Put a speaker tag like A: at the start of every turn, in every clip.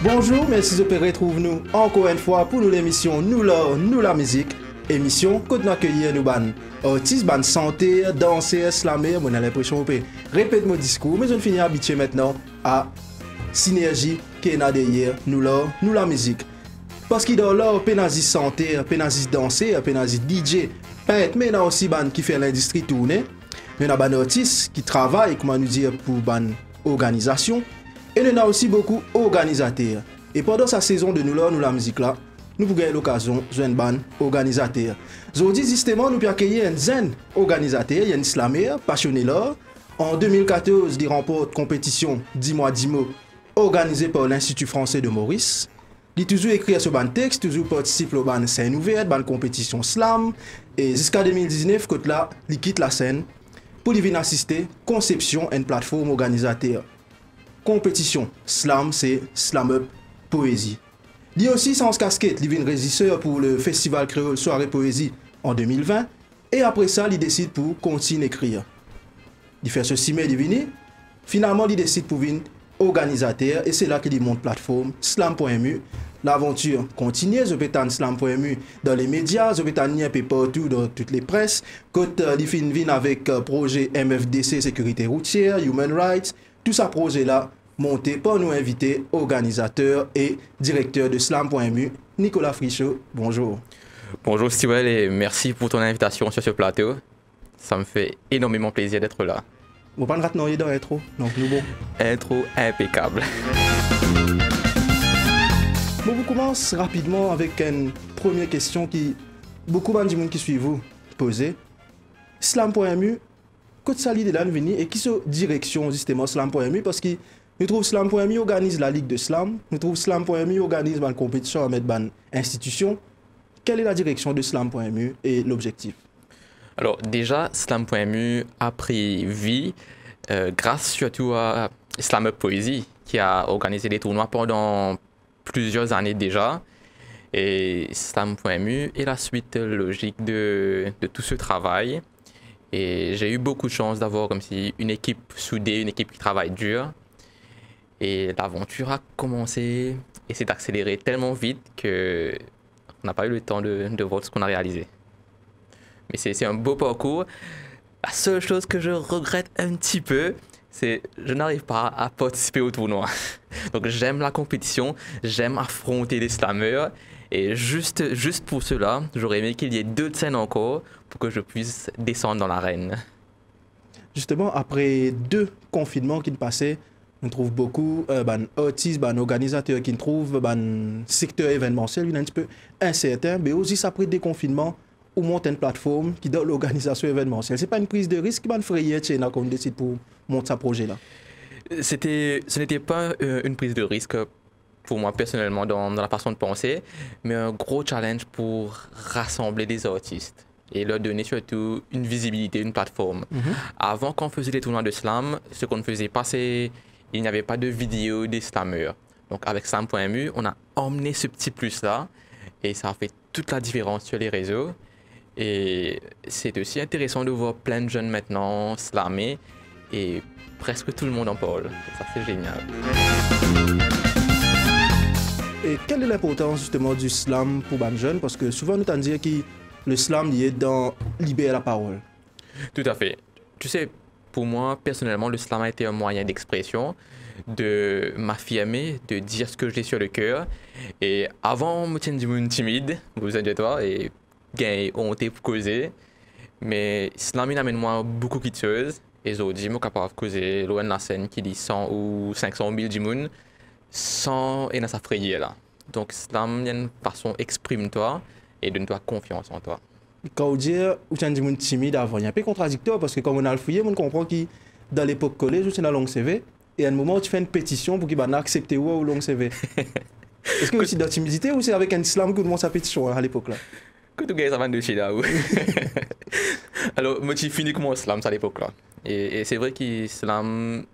A: Bonjour, merci de retrouver-nous encore une fois pour nous l'émission Nous l'art, nous la musique. Émission que nous accueillons nous ban artistes, ban santé, danser, slammer, on a l'impression de répéter mon discours, mais on finit habitué maintenant à synergie qui est derrière nous l'art, nous la musique. Parce qu'il dans l'art, pénazis santé, pénazis danser, pénazis DJ, peut-être, mais il y a aussi ban qui fait l'industrie tourner. Il y a ban artistes qui travaillent, comment nous dire, pour ban organisation. Et il y a aussi beaucoup d'organisateurs. Et pendant sa saison de nous l'art, nous la musique là, nous pouvons avoir l'occasion de jouer un organisateur. Aujourd'hui, justement, nous pouvons accueillir un zen organisateur, un slammer, passionné là. En 2014, il remporte compétition 10 mois 10 mots organisée par l'Institut français de Maurice. Il a toujours écrit ce ban texte, toujours participe au ban scène ouverte, ban compétition slam. Et jusqu'à 2019, quand là, il quitte la scène pour venir assister conception une plateforme organisateur. Compétition slam, c'est Slam Up Poésie. Il y a aussi sans casquette, il vient régisseur pour le festival créole Soirée Poésie en 2020 et après ça, il décide pour continuer à écrire. Il fait ceci, mais il vient. Finalement, il décide pour venir organisateur et c'est là qu'il monte plateforme slam.mu. L'aventure continue, je peux t'en slam.mu dans les médias, je peux t'en un peu partout dans toutes les presses. Quand il vient avec projet MFDC Sécurité routière, Human Rights, tout ça projet là monté par nous inviter organisateur et directeur de slam.mu, Nicolas Frichot. Bonjour.
B: Bonjour Stewell et merci pour ton invitation sur ce plateau. Ça me fait énormément plaisir d'être là.
A: Vous pas de dans l'intro, donc nous bon.
B: Intro impeccable.
A: Bon, vous commence rapidement avec une première question qui beaucoup de gens qui suivent vous poser. Slam.mu, quand ça l'idée là venir et qui sont direction justement Slam.mu parce que nous trouvons Slam.mu organise la Ligue de Slam, nous trouvons Slam.mu organise une compétition à mettre une institution. Quelle est la direction de Slam.mu et l'objectif?
B: Alors déjà, Slam.mu a pris vie grâce surtout à Slam Up Poésie qui a organisé des tournois pendant plusieurs années déjà. Et Slam.mu est la suite logique de tout ce travail. Et j'ai eu beaucoup de chance d'avoir comme si une équipe soudée, une équipe qui travaille dur. Et l'aventure a commencé et s'est accélérée tellement vite qu'on n'a pas eu le temps de voir ce qu'on a réalisé. Mais c'est un beau parcours. La seule chose que je regrette un petit peu, c'est que je n'arrive pas à participer au tournoi. Donc j'aime la compétition, j'aime affronter les slammers. Et juste pour cela, j'aurais aimé qu'il y ait 2 scènes encore pour que je puisse descendre dans l'arène.
A: Justement, après 2 confinements qui passaient, on trouve beaucoup d'artistes, d'organisateurs qui trouvent le secteur événementiel un petit peu incertain, mais aussi après des confinements, on monte une plateforme qui donne l'organisation événementielle. Ce n'est pas une prise de risque qui va frayer quand on décide pour monter ce projet-là.
B: Ce n'était pas une prise de risque pour moi personnellement dans la façon de penser, mais un gros challenge pour rassembler des artistes et leur donner surtout une visibilité, une plateforme. Avant qu'on faisait les tournois de slam, ce qu'on ne faisait pas, c'est il n'y avait pas de vidéo des slammers. Donc avec slam.mu, on a emmené ce petit plus-là et ça a fait toute la différence sur les réseaux. Et c'est aussi intéressant de voir plein de jeunes maintenant slammer et presque tout le monde en parle. Ça, c'est génial.
A: Et quelle est l'importance justement du slam pour les jeunes? Parce que souvent, nous t'en dit que le slam est dans libérer la parole.
B: Tout à fait. Tu sais, pour moi, personnellement, le slam a été un moyen d'expression, de m'affirmer, de dire ce que j'ai sur le cœur. Et avant, je me tiens timide, vous inquiétez pas, et j'ai honte pour causer. Mais slam amène moi beaucoup de choses. Et aujourd'hui, je suis capable de causer loin de la scène qui dit 100 ou 500 000 djimoun sans et dans sa frayeur là. Donc slam il y a une façon exprime-toi et donne-toi confiance en toi.
A: Quand on dit que tu es timide avant, il y a un peu contradictoire parce que quand on a le fouillé, on comprend que dans l'époque collège, tu as un long CV et à un moment où tu fais une pétition pour qu'il accepte ou long CV. Est-ce que c'est de la timidité ou c'est avec un slam que tu montes sa pétition à l'époque là?
B: Que tu gagnes ça va de chez là. Alors, moi j'ai fini comme un slam à l'époque là. Et c'est vrai que slam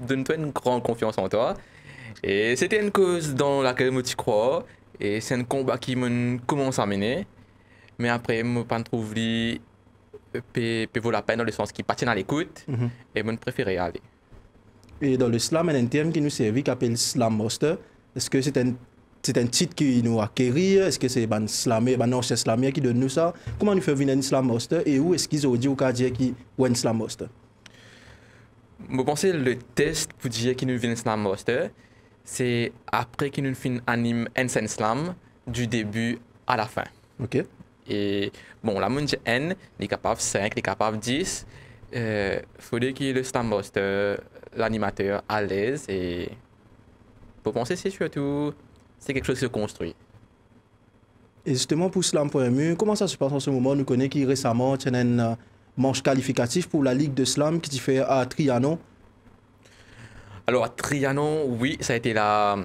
B: donne-toi une grande confiance en toi. Et c'était une cause dans laquelle je crois. Et c'est un combat qui me commence à mener. Mais après, je ne trouve peut vaut la peine dans le sens qu'il patine à l'écoute et mon préféré aller.
A: Et dans le slam, il y a un terme qui nous servait qui s'appelle Slam Master. Est-ce que c'est un titre qui nous acquérit? Est-ce que c'est un slammer, un ancien slammer qui donne nous ça? Comment nous fait venir un Slam Master et où est-ce qu'ils ont dit au cas dire qui est un Slam Master?
B: Je pense que le test pour dire qu'il nous vient un Slam Master, c'est après qu'il nous fait anime un slam du début à la fin.
A: OK.
B: Et bon, la monde N, il est capable 5, il est capable 10. Il faudrait qu'il le Slam Master, l'animateur à l'aise et pour penser c'est surtout c'est quelque chose qui se construit.
A: Et justement pour slam.mu, comment ça se passe en ce moment? Nous connaissons qui récemment il y a un manche qualificatif pour la Ligue de Slam qui s'est fait à Trianon.
B: Alors à Trianon, oui, ça a été la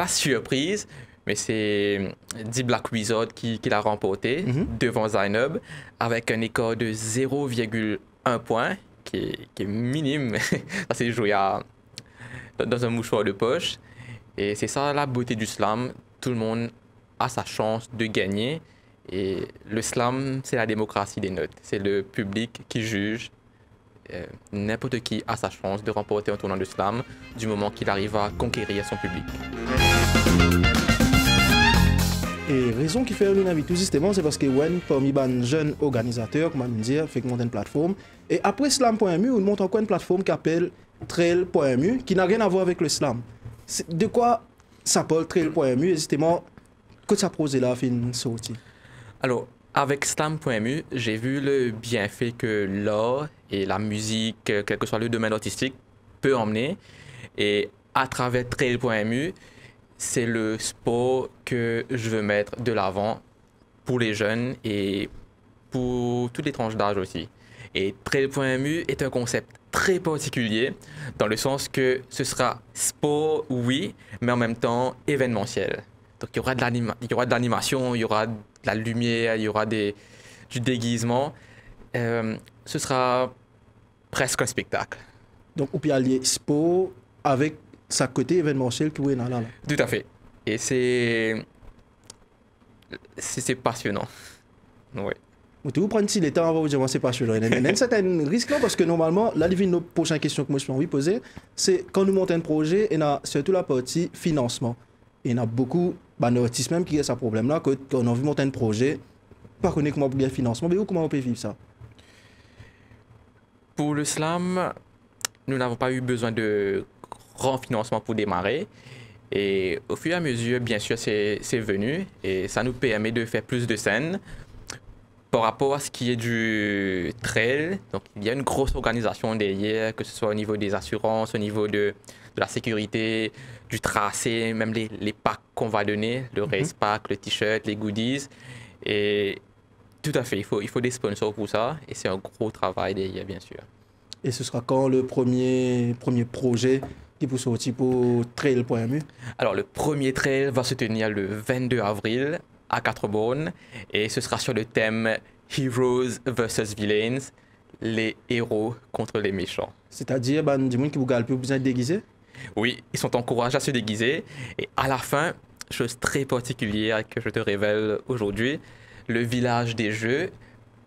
B: surprise, mais c'est The Black Wizard qui l'a remporté devant Zainab avec un écart de 0,1 point qui est minime. Ça s'est joué dans un mouchoir de poche. Et c'est ça la beauté du slam. Tout le monde a sa chance de gagner. Et le slam, c'est la démocratie des notes. C'est le public qui juge. N'importe qui a sa chance de remporter un tournoi de slam du moment qu'il arrive à conquérir son public.
A: Et raison qui fait nous invite tout justement, c'est parce que parmi les jeunes organisateurs, comment dire, fait monter une plateforme. Et après slam.mu, on monte encore une plateforme qui s'appelle trail.mu, qui n'a rien à voir avec le slam. De quoi s'appelle trail.mu et justement, que ça pose là, fin sorti?
B: Alors, avec slam.mu, j'ai vu le bienfait que l'art et la musique, quel que soit le domaine artistique, peut emmener. Et à travers trail.mu, c'est le sport que je veux mettre de l'avant pour les jeunes et pour toutes les tranches d'âge aussi. Et trail.mu est un concept très particulier dans le sens que ce sera sport, oui, mais en même temps événementiel. Donc il y aura de l'animation, il y aura de la lumière, il y aura du déguisement. Ce sera presque un spectacle.
A: Donc on peut allier sport avec sa côté événementiel qui est là.
B: Tout à fait. Et c'est passionnant. Oui.
A: Vous prenez si les temps avant vous dire c'est passionnant. Il y a un certain risque là parce que normalement, là, nos prochaines questions que moi je peux poser, c'est quand nous montons un projet, il y a surtout la partie financement. Et il y a beaucoup d'artistes même qui ont ce problème-là, quand on a envie de monter un projet, pas connaître comment on peut bien financement, mais comment on peut vivre ça?
B: Pour le slam, nous n'avons pas eu besoin de grand financement pour démarrer. Et au fur et à mesure, bien sûr, c'est venu et ça nous permet de faire plus de scènes. Par rapport à ce qui est du trail, donc il y a une grosse organisation derrière, que ce soit au niveau des assurances, au niveau de la sécurité, du tracé, même les packs qu'on va donner, le race pack, le t-shirt, les goodies. Et tout à fait, il faut des sponsors pour ça et c'est un gros travail derrière, bien sûr.
A: Et ce sera quand le premier projet qui peut sortir pour trail.mu?
B: Alors le premier trail va se tenir le 22 avril à 4 bornes et ce sera sur le thème Heroes versus Villains, les héros contre les méchants.
A: C'est-à-dire, du monde qui vous galpe, vous besoin de déguiser?
B: Oui, ils sont encouragés à se déguiser et à la fin, chose très particulière que je te révèle aujourd'hui, le village des jeux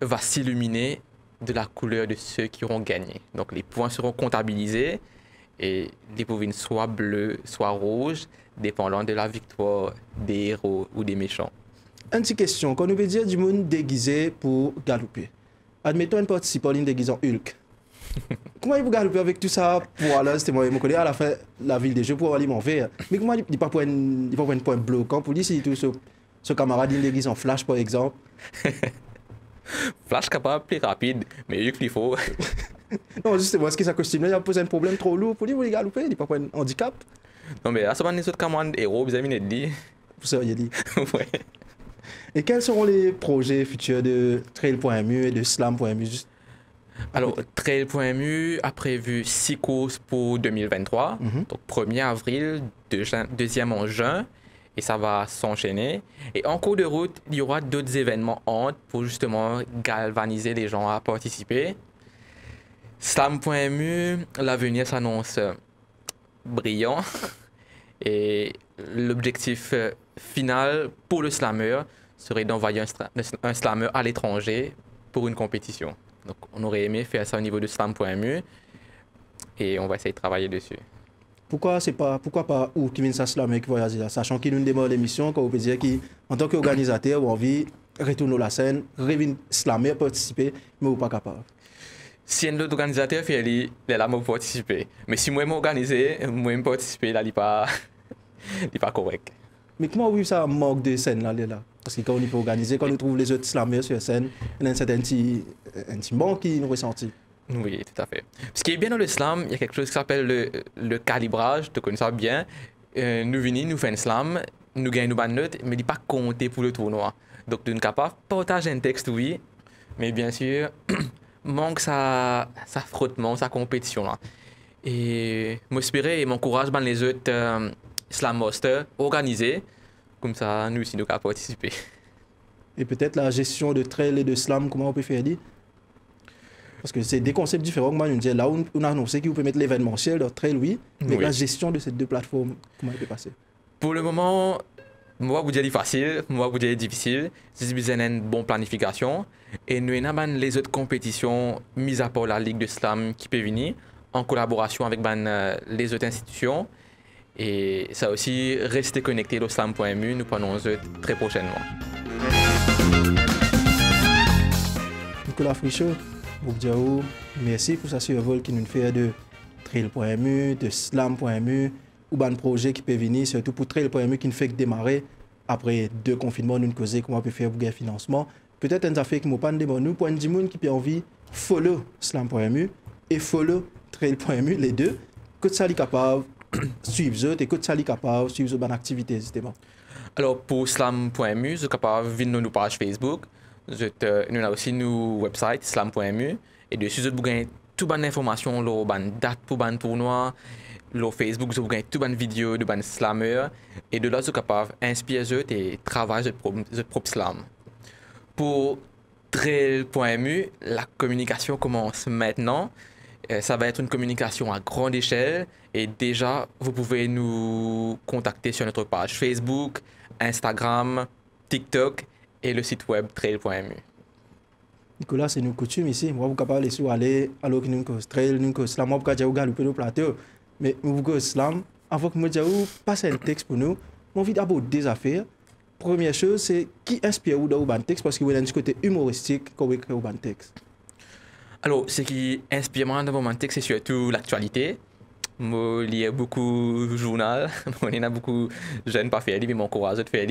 B: va s'illuminer de la couleur de ceux qui auront gagné. Donc les points seront comptabilisés et les bovines soit bleues, soit rouges, dépendant de la victoire des héros ou des méchants.
A: Une petite question, quand on veut dire du monde déguisé pour galoper, admettons un participant déguisé en Hulk. Comment il peut galoper avec tout ça pour aller, c'était moi, je connais à la fin la ville des jeux pour aller m'en faire. Mais comment il ne peut pas prendre un point bloquant pour dire si tout ce camarade déguisé en Flash par exemple?
B: Flash capable plus rapide, mais Hulk il faut.
A: Non, justement, est-ce que ça costume là, il a posé un problème trop lourd pour dire vous les galoper, il ne peut pas prendre un handicap?
B: Non mais à ce moment les autres camarades héros, vous avez dit.
A: Vous seriez dit.
B: Ouais.
A: Et quels seront les projets futurs de trail.mu et de slam.mu?
B: Alors, trail.mu a prévu 6 courses pour 2023. Donc, 1er avril, 2e en juin, et ça va s'enchaîner. Et en cours de route, il y aura d'autres événements entre pour justement galvaniser les gens à participer. Slam.mu, l'avenir s'annonce brillant. Et l'objectif final pour le slammer serait d'envoyer un slammer à l'étranger pour une compétition. Donc, on aurait aimé faire ça au niveau de slam.mu et on va essayer de travailler dessus.
A: Pourquoi pas ou qui vient ça slam qui voyage là, sachant qu'il nous démarre l'émission, quand on peut dire qu'en tant qu'organisateur, on a envie de retourner à la scène, revenir slammer, participer, mais on n'est pas capable.
B: Si un autre organisateur fait, il est là pour participer. Mais si moi m'organiser, moi me participer, là, il n'est pas, pas correct.
A: Mais comment oui ça manque de scène là? Parce que quand on est organisé, quand on trouve les autres slammers sur scène, il y a un certain petit manque qui nous ressentit.
B: Oui, tout à fait. Ce qui est bien dans le slam, il y a quelque chose qui s'appelle le calibrage, tu connais ça bien. Nous venons, nous faisons un slam, nous gagnons une bonne note, mais il n'est pas compté pour le tournoi. Donc, nous sommes capables de partager un texte, oui, mais bien sûr, manque sa frottement, sa compétition. Là. Et m'inspire et m'encourage les autres slam masters organisés, comme ça, nous aussi, nous pouvons participer.
A: Et peut-être la gestion de trail et de slam, comment on peut faire dire? Parce que c'est des concepts différents. Moi, je là où on a annoncé qu'on peut mettre l'événementiel dans trail, oui, mais oui. La gestion de ces deux plateformes, comment elle peut passer?
B: Pour le moment, moi, vous dites facile, moi, vous dites difficile. C'est besoin d'une bonne planification. Et nous avons les autres compétitions, mis à part la Ligue de Slam qui peut venir, en collaboration avec les autres institutions. Et ça aussi, restez connectés au slam.mu, nous prenons très prochainement.
A: Nicolas Frichot, Boukdiaou, merci pour ce survol qui nous fait de trail.mu, de slam.mu, ou un projet qui peut venir, surtout pour trail.mu qui ne fait que démarrer après 2 confinements, nous causer comment on peut faire pour gagner financement. Peut-être un affaire qui m'a pas demandé nous pour un monde qui peut envie follow slam.mu et follow trail.mu les deux, que ça est capable suivre eux et que ça est capable suivre bonne activité justement.
B: Alors pour slam.mu, vous êtes capable de venir nos pages Facebook. Nous avons aussi nos website slam.mu et dessus vous gagnez toute bonne information, la date pour le tournoi, le Facebook, vous gagnez toute bonne vidéo de bonne slammer et de là vous êtes capable d'inspirer et travailler votre propre slam. Pour trail.mu, la communication commence maintenant. Ça va être une communication à grande échelle et déjà vous pouvez nous contacter sur notre page Facebook, Instagram, TikTok et le site web trail.mu.
A: Nicolas, c'est une coutume ici. Moi, vous pouvez aller sur aller alors que nous avons trail, nous avons slam, moi, vous pouvez galoper le plateau. Mais nous avons slam, avant que nous passions un texte pour nous, j'ai envie d'aborder des affaires. Première chose, c'est qui inspire vous dans le texte parce que vous avez un côté humoristique quand vous écrivez le texte. Alors, ce qui inspire moi dans mon texte, c'est surtout l'actualité.
B: Je lis beaucoup de journal, il y a beaucoup de jeunes pas fait, mais m'encourage de faire.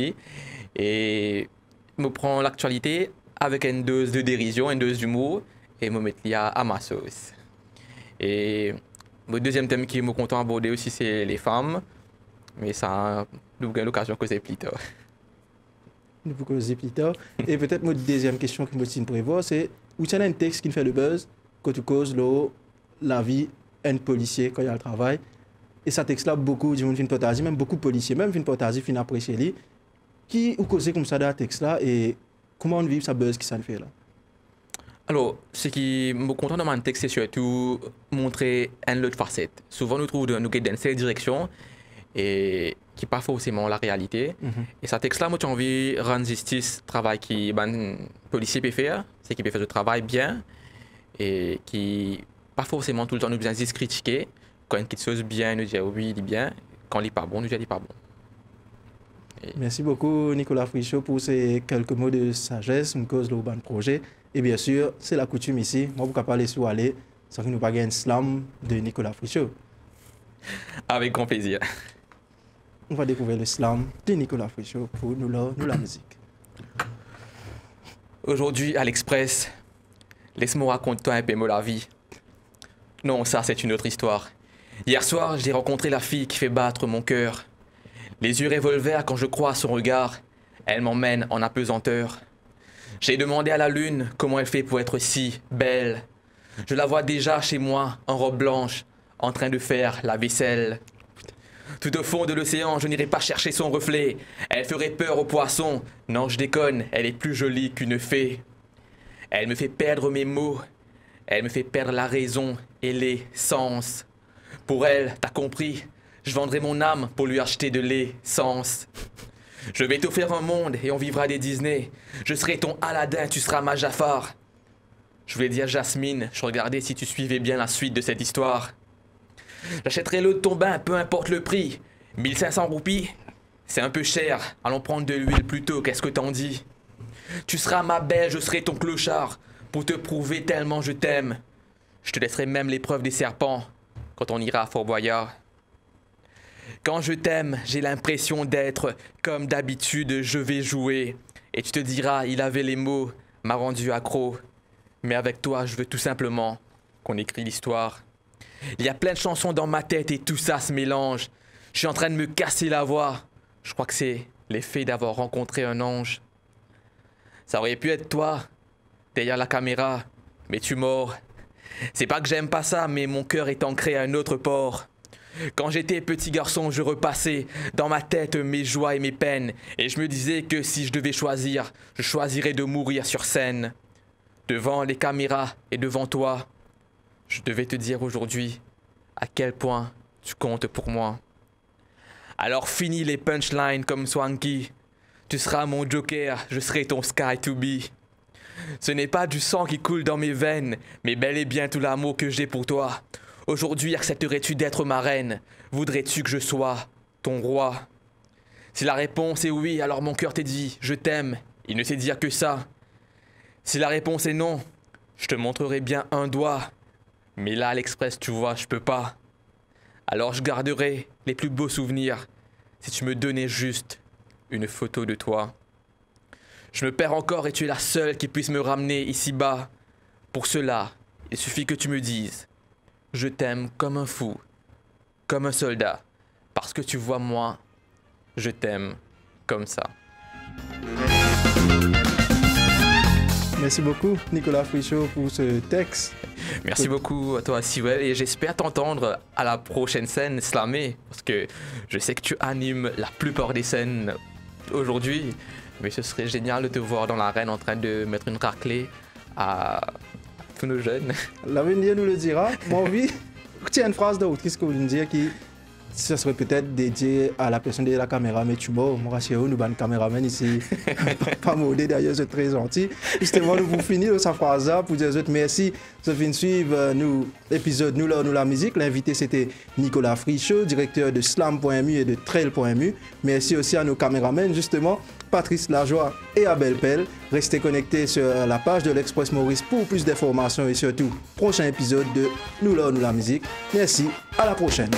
B: Et je prends l'actualité avec une dose de dérision, une dose d'humour, et je mets à ma sauce. Et le deuxième thème qui me content d'aborder aussi, c'est les femmes, mais ça, nous avons l'occasion de causer plus tard.
A: Nous pouvons causer plus tard. Et peut-être ma deuxième question que je me prévois, c'est où il y a un texte qui fait le buzz quand tu causes la vie d'un policier quand il y a le travail. Et ce texte-là, beaucoup de gens viennent partager, même beaucoup de policiers, même viennent partager, viennent apprécier lui. Qui ou causé comme ça dans ce texte-là et comment on vit ça buzz qui ça fait là?
B: Alors, ce qui me content dans mon texte, c'est surtout montrer une autre facette. Souvent, nous trouvons nous dans cette direction et qui n'est pas forcément la réalité. Et ce texte-là, moi, j'ai envie de rendre justice au travail que les policiers peuvent faire, c'est qu'ils peuvent faire le travail bien et qui pas forcément tout le temps nous besoin de critiquer. Quand une petite chose bien, nous dit oui, il dit bien. Quand il n'est pas bon, nous dit il n'est pas bon.
A: Et... Merci beaucoup, Nicolas Frichot, pour ces quelques mots de sagesse, une cause de bon projet. Et bien sûr, c'est la coutume ici. Moi, vous pouvez parler sur aller, sans que nous pas un slam de Nicolas Frichot.
B: Avec grand plaisir.
A: On va découvrir le slam de Nicolas Frichot pour nous la musique.
B: Aujourd'hui, à l'Express, laisse-moi raconter un peu la vie. Non, ça, c'est une autre histoire. Hier soir, j'ai rencontré la fille qui fait battre mon cœur. Les yeux revolver quand je crois à son regard. Elle m'emmène en apesanteur. J'ai demandé à la lune comment elle fait pour être si belle. Je la vois déjà chez moi, en robe blanche, en train de faire la vaisselle. Tout au fond de l'océan, je n'irai pas chercher son reflet. Elle ferait peur aux poissons. Non, je déconne, elle est plus jolie qu'une fée. Elle me fait perdre mes mots. Elle me fait perdre la raison et les sens. Pour elle, t'as compris, je vendrai mon âme pour lui acheter de l'essence. Je vais t'offrir un monde et on vivra des Disney. Je serai ton Aladdin, tu seras ma Jafar. Je voulais dire Jasmine, je regardais si tu suivais bien la suite de cette histoire. J'achèterai l'eau de ton bain, peu importe le prix. 1500 roupies? C'est un peu cher. Allons prendre de l'huile plutôt, qu'est-ce que t'en dis? Tu seras ma belle, je serai ton clochard, pour te prouver tellement je t'aime. Je te laisserai même l'épreuve des serpents, quand on ira à Fort Boyard. Quand je t'aime, j'ai l'impression d'être, comme d'habitude, je vais jouer. Et tu te diras, il avait les mots, m'a rendu accro. Mais avec toi, je veux tout simplement qu'on écrit l'histoire. Il y a plein de chansons dans ma tête et tout ça se mélange. Je suis en train de me casser la voix. Je crois que c'est l'effet d'avoir rencontré un ange. Ça aurait pu être toi, derrière la caméra, mais tu mords. C'est pas que j'aime pas ça, mais mon cœur est ancré à un autre port. Quand j'étais petit garçon, je repassais dans ma tête mes joies et mes peines, et je me disais que si je devais choisir, je choisirais de mourir sur scène. Devant les caméras et devant toi, je devais te dire aujourd'hui à quel point tu comptes pour moi. Alors finis les punchlines comme Swanky. Tu seras mon joker, je serai ton Sky to be. Ce n'est pas du sang qui coule dans mes veines, mais bel et bien tout l'amour que j'ai pour toi. Aujourd'hui, accepterais-tu d'être ma reine? Voudrais-tu que je sois ton roi? Si la réponse est oui, alors mon cœur t'est dit « je t'aime », il ne sait dire que ça. Si la réponse est non, je te montrerai bien un doigt. Mais là, à l'Express, tu vois, je peux pas. Alors je garderai les plus beaux souvenirs si tu me donnais juste une photo de toi. Je me perds encore et tu es la seule qui puisse me ramener ici-bas. Pour cela, il suffit que tu me dises « je t'aime comme un fou, comme un soldat, parce que tu vois moi, je t'aime comme ça. »
A: Merci beaucoup, Nicolas Frichot, pour ce texte.
B: Merci beaucoup à toi, Sewell, et j'espère t'entendre à la prochaine scène Slamé, parce que je sais que tu animes la plupart des scènes aujourd'hui, mais ce serait génial de te voir dans l'arène en train de mettre une raclée à tous nos jeunes.
A: L'avenir nous le dira. Moi, oui, tiens, une phrase d'autre, qu'est-ce que vous voulez dire qui ce serait peut-être dédié à la personne derrière la caméra, mais tu vois, moi, chez nous, nous avons un caméraman ici, pas modé d'ailleurs, c'est très gentil. Justement, nous vous finir sa phrase-là pour dire merci de venir suivre l'épisode Nous la musique. L'invité, c'était Nicolas Frichot, directeur de Slam.mu et de Trail.mu. Merci aussi à nos caméramans, justement, Patrice Lajoie et Abel Pell. Restez connectés sur la page de l'Express Maurice pour plus d'informations et surtout, prochain épisode de Nous la musique. Merci, à la prochaine.